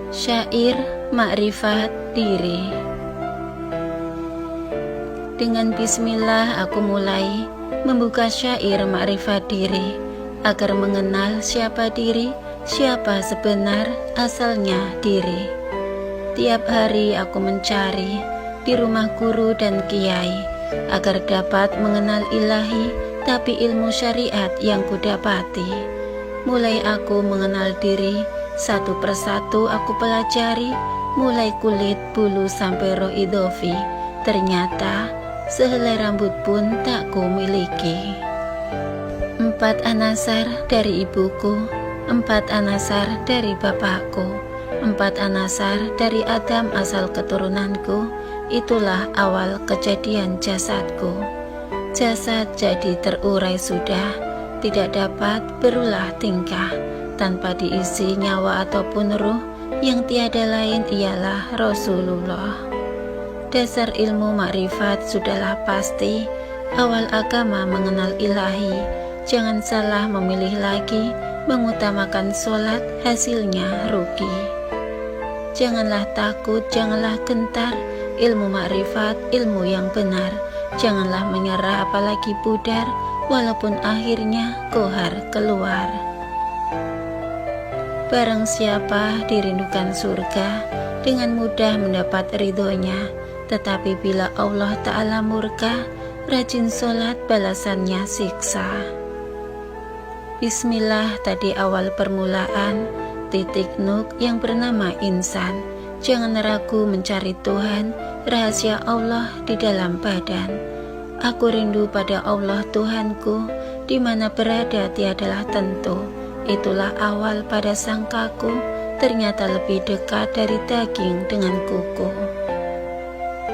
Syair Makrifat Diri. Dengan bismillah aku mulai membuka syair makrifat diri, agar mengenal siapa diri, siapa sebenar asalnya diri. Tiap hari aku mencari di rumah guru dan kiai, agar dapat mengenal ilahi, tapi ilmu syariat yang kudapati. Mulai aku mengenal diri, satu persatu aku pelajari, mulai kulit, bulu sampai roh idofi. Ternyata sehelai rambut pun tak ku miliki. 4 anasar dari ibuku, 4 anasar dari bapakku, 4 anasar dari Adam asal keturunanku. Itulah awal kejadian jasadku. Jasad jadi terurai sudah, tidak dapat berulah tingkah, tanpa diisi nyawa ataupun ruh, yang tiada lain ialah Rasulullah. Dasar ilmu makrifat sudahlah pasti, awal agama mengenal ilahi. Jangan salah memilih lagi, mengutamakan sholat hasilnya rugi. Janganlah takut, janganlah gentar, ilmu makrifat, ilmu yang benar. Janganlah menyerah apalagi pudar, walaupun akhirnya kohar keluar. Barang siapa dirindukan surga, dengan mudah mendapat ridhonya. Tetapi bila Allah Ta'ala murka, rajin sholat balasannya siksa. Bismillah tadi awal permulaan, titik nuk yang bernama insan. Jangan ragu mencari Tuhan, rahasia Allah di dalam badan. Aku rindu pada Allah Tuhanku, di mana berada tiadalah tentu. Itulah awal pada sangkaku, ternyata lebih dekat dari daging dengan kuku.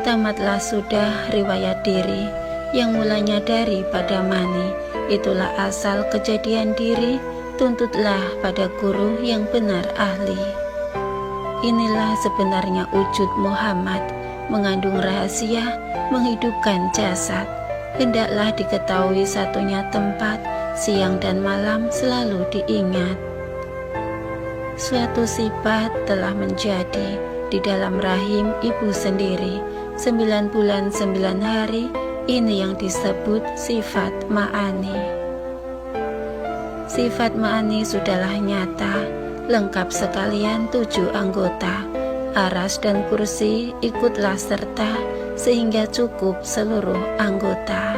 Tamatlah sudah riwayat diri, yang mulanya dari pada mani. Itulah asal kejadian diri, tuntutlah pada guru yang benar ahli. Inilah sebenarnya wujud Muhammad, mengandung rahasia, menghidupkan jasad. Hendaklah diketahui satunya tempat, siang dan malam selalu diingat. Suatu sifat telah menjadi di dalam rahim ibu sendiri, 9 bulan 9 hari, ini yang disebut sifat ma'ani. Sifat ma'ani sudahlah nyata, lengkap sekalian 7 anggota, aras dan kursi ikutlah serta, sehingga cukup seluruh anggota.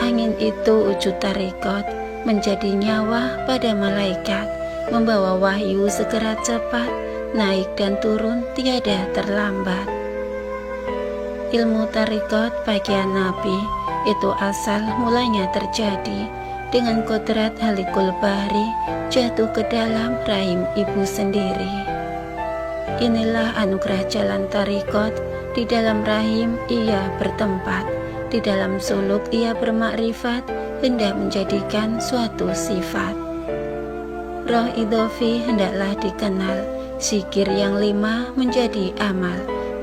Angin itu wujud tarikot, menjadi nyawa pada malaikat, membawa wahyu segera cepat, naik dan turun tiada terlambat. Ilmu tarikot bagian Nabi, itu asal mulanya terjadi, dengan kodrat halikul bahri, jatuh ke dalam rahim ibu sendiri. Inilah anugerah jalan tarikot, di dalam rahim ia bertempat, di dalam suluk ia bermakrifat, hendak menjadikan suatu sifat. Roh idofi hendaklah dikenal, zikir yang 5 menjadi amal,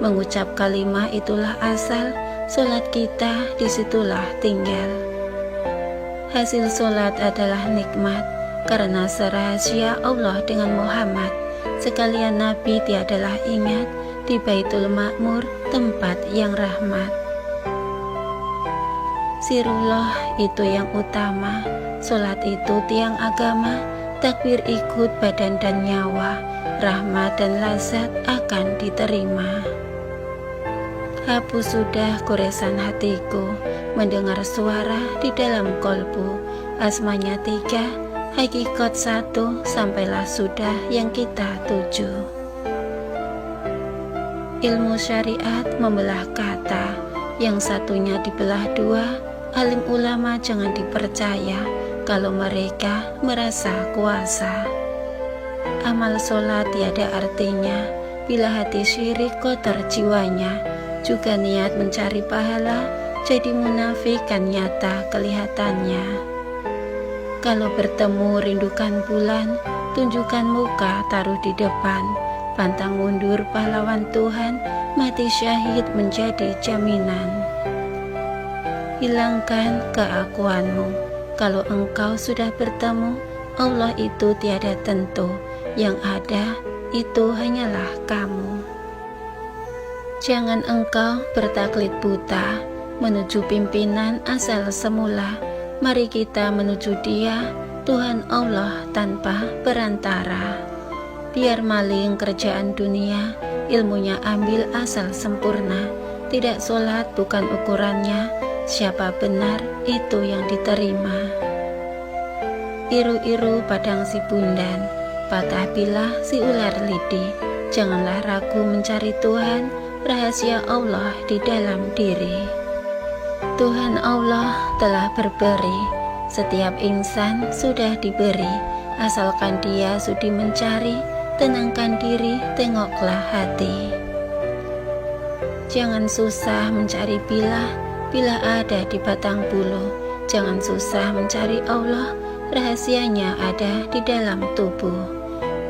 mengucap kalimah itulah asal, solat kita disitulah tinggal. Hasil solat adalah nikmat, karena serahasia Allah dengan Muhammad. Sekalian Nabi tiadalah ingat, di Baitul Ma'mur tempat yang rahmat. Sirullah itu yang utama, solat itu tiang agama, takbir ikut badan dan nyawa, rahmat dan lazat akan diterima. Hapus sudah goresan hatiku, mendengar suara di dalam kolbu, asmanya 3, hakikat 1, sampailah sudah yang kita tuju. Ilmu syariat membelah kata, yang satunya dibelah 2, alim ulama jangan dipercaya, kalau mereka merasa kuasa. Amal sholat tiada artinya, bila hati syirik kotor jiwanya, juga niat mencari pahala, jadi munafik kan nyata kelihatannya. Kalau bertemu rindukan bulan, tunjukkan muka taruh di depan, pantang mundur pahlawan Tuhan, mati syahid menjadi jaminan. Hilangkan keakuanmu, kalau engkau sudah bertemu, Allah itu tiada tentu, yang ada itu hanyalah kamu. Jangan engkau bertaklid buta menuju pimpinan asal semula. Mari kita menuju Dia, Tuhan Allah tanpa perantara. Biar maling kerjaan dunia, ilmunya ambil asal sempurna. Tidak sholat bukan ukurannya, siapa benar itu yang diterima. Iru-iru padang si bundan, patah bilah si ular lidi. Janganlah ragu mencari Tuhan, rahasia Allah di dalam diri. Tuhan Allah telah berberi, setiap insan sudah diberi, asalkan dia sudi mencari, tenangkan diri, tengoklah hati. Jangan susah mencari bila ada di batang bulu. Jangan susah mencari Allah, rahasianya ada di dalam tubuh.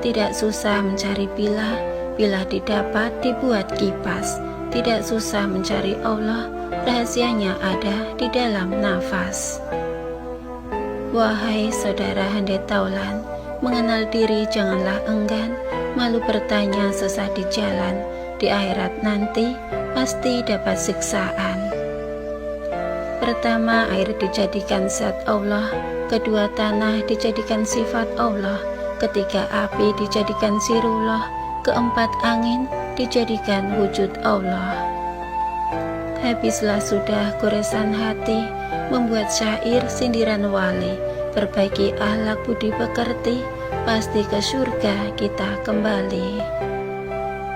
Tidak susah mencari bila didapat dibuat kipas. Tidak susah mencari Allah, rahasianya ada di dalam nafas. Wahai saudara handai taulan, mengenal diri janganlah enggan, malu bertanya sesat di jalan, di akhirat nanti pasti dapat siksaan. Pertama, air dijadikan zat Allah, kedua tanah dijadikan sifat Allah, ketiga api dijadikan sirullah, keempat angin dijadikan wujud Allah. Habislah sudah goresan hati, membuat syair sindiran wali, perbaiki akhlak budi pekerti, pasti ke surga kita kembali.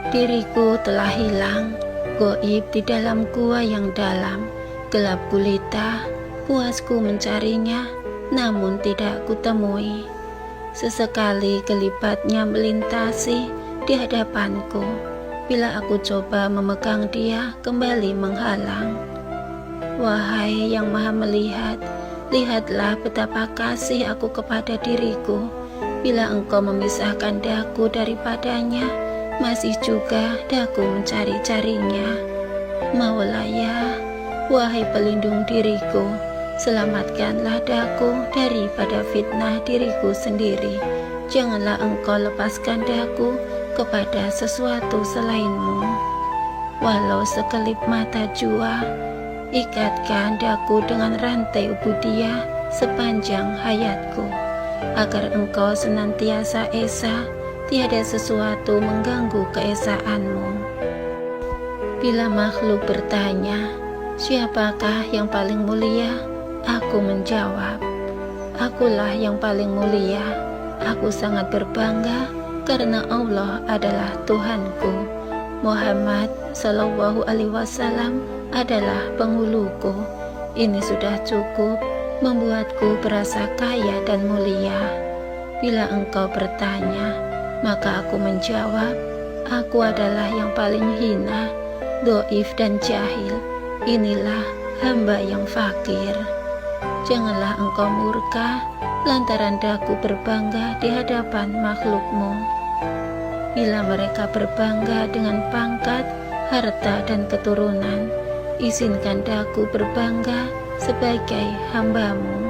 Diriku telah hilang, goib di dalam gua yang dalam, gelap gulita, puasku mencarinya, namun tidak kutemui. Sesekali kelibatnya melintasi di hadapanku, bila aku coba memegang dia kembali menghalang. Wahai yang maha melihat, lihatlah betapa kasih aku kepada diriku. Bila engkau memisahkan daku daripadanya, masih juga daku mencari-carinya. Maulaya, wahai pelindung diriku, selamatkanlah daku daripada fitnah diriku sendiri. Janganlah engkau lepaskan daku kepada sesuatu selainmu. Walau sekelip mata jua, ikatkan daku dengan rantai ubudiyah sepanjang hayatku, agar engkau senantiasa esa, tiada sesuatu mengganggu keesaanmu. Bila makhluk bertanya, siapakah yang paling mulia? Aku menjawab, akulah yang paling mulia. Aku sangat berbangga karena Allah adalah Tuhanku. Muhammad Sallallahu Alaihi Wasallam adalah penghuluku. Ini sudah cukup membuatku berasa kaya dan mulia. Bila engkau bertanya, maka aku menjawab, aku adalah yang paling hina, doif dan jahil. Inilah hamba yang fakir. Janganlah engkau murka lantaran daku berbangga di hadapan makhlukmu. Bila mereka berbangga dengan pangkat, harta dan keturunan, izinkan daku berbangga sebagai hambamu.